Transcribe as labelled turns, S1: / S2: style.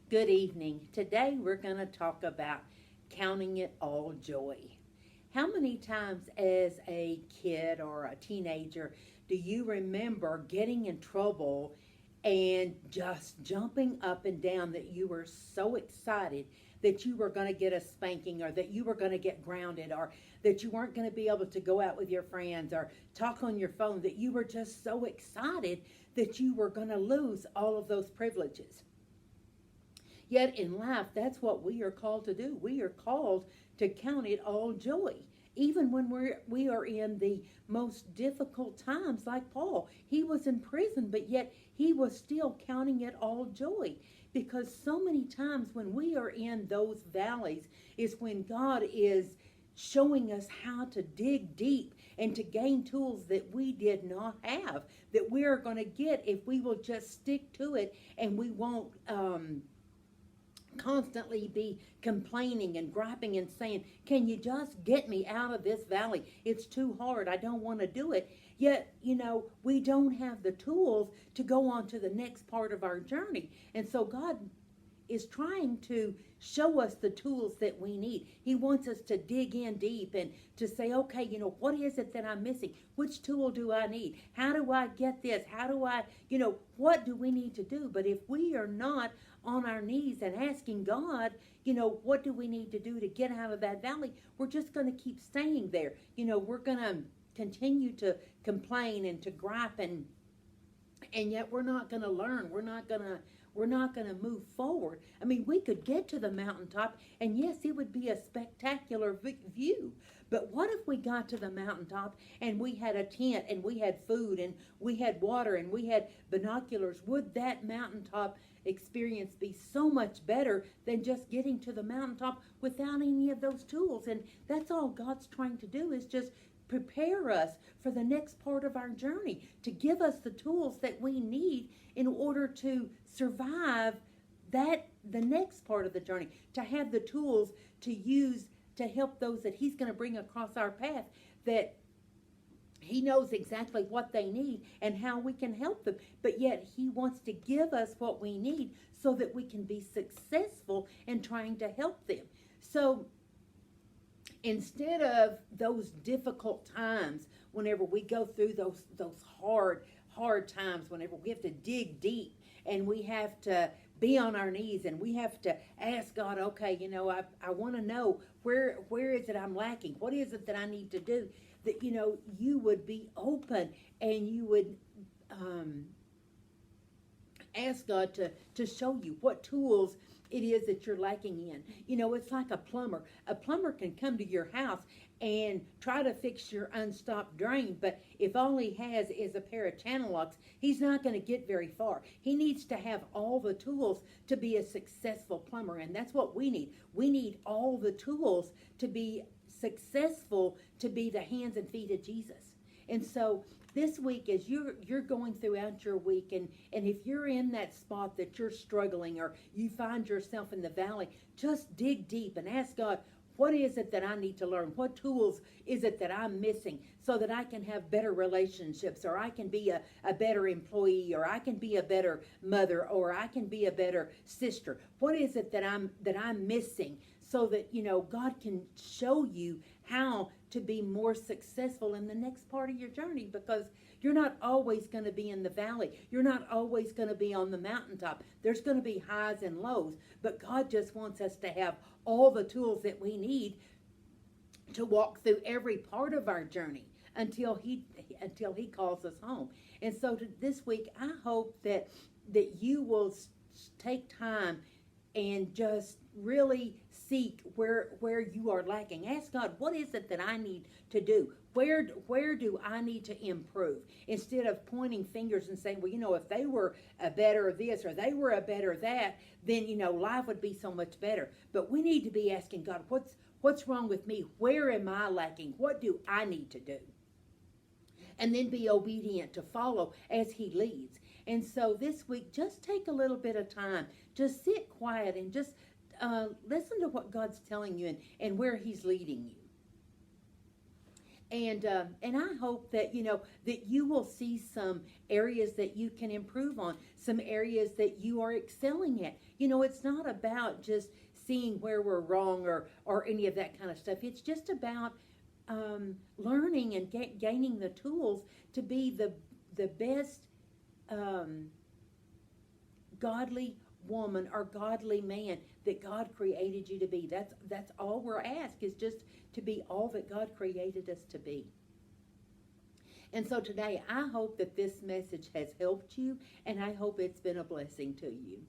S1: Good evening. Today we're going to talk about counting it all joy. How many times as a kid or a teenager do you remember getting in trouble and just jumping up and down that you were so excited that you were going to get a spanking or that you were going to get grounded or that you weren't going to be able to go out with your friends or talk on your phone, that you were just so excited that you were going to lose all of those privileges? Yet in life, that's what we are called to do. We are called to count it all joy. Even when we are in the most difficult times, like Paul, he was in prison, but yet he was still counting it all joy. Because so many times when we are in those valleys is when God is showing us how to dig deep and to gain tools that we did not have, that we are going to get if we will just stick to it and we won't constantly be complaining and griping and saying, can you just get me out of this valley? It's too hard. I don't want to do it. Yet, we don't have the tools to go on to the next part of our journey. And so God is trying to show us the tools that we need. He wants us to dig in deep and to say, okay, what is it that I'm missing? Which tool do I need? How do I get this? How do I, what do we need to do? But if we are not on our knees and asking God, what do we need to do to get out of that valley? We're just going to keep staying there. We're going to continue to complain and to gripe and yet we're not going to learn. We're not going to move forward. I mean, we could get to the mountaintop, and yes, it would be a spectacular view. But what if we got to the mountaintop and we had a tent and we had food and we had water and we had binoculars? Would that mountaintop experience be so much better than just getting to the mountaintop without any of those tools? And that's all God's trying to do, is just prepare us for the next part of our journey, to give us the tools that we need in order to survive the next part of the journey, to have the tools to use to help those that he's going to bring across our path, that he knows exactly what they need and how we can help them. But yet he wants to give us what we need so that we can be successful in trying to help them. So instead of those difficult times, whenever we go through those hard times, whenever we have to dig deep and we have to be on our knees and we have to ask God, okay, I want to know where is it I'm lacking? What is it that I need to do? That, you would be open and you would ask God to show you what tools it is that you're lacking in. It's like a plumber. A plumber can come to your house and try to fix your unstopped drain, but if all he has is a pair of channel locks, he's not going to get very far. He needs to have all the tools to be a successful plumber, and that's what we need. We need all the tools to be successful, to be the hands and feet of Jesus. And so this week, as you're going throughout your week, and if you're in that spot that you're struggling or you find yourself in the valley, just dig deep and ask God, what is it that I need to learn? What tools is it that I'm missing so that I can have better relationships, or I can be a better employee, or I can be a better mother, or I can be a better sister? What is it that I'm missing so that God can show you how to be more successful in the next part of your journey? Because you're not always going to be in the valley. You're not always going to be on the mountaintop. There's going to be highs and lows, but God just wants us to have all the tools that we need to walk through every part of our journey until he calls us home. And so this week, I hope that you will take time and just really seek where you are lacking. Ask God, what is it that I need to do? Where do I need to improve? Instead of pointing fingers and saying, well, if they were a better this or they were a better that, then, life would be so much better. But we need to be asking God, what's wrong with me? Where am I lacking? What do I need to do? And then be obedient to follow as he leads. And so this week, just take a little bit of time. Just sit quiet and just listen to what God's telling you and where he's leading you. And I hope that that you will see some areas that you can improve on, some areas that you are excelling at. It's not about just seeing where we're wrong or any of that kind of stuff. It's just about learning and gaining the tools to be the best um, godly woman or godly man that God created you to be. That's all we're asked, is just to be all that God created us to be. And so today, I hope that this message has helped you, and I hope it's been a blessing to you.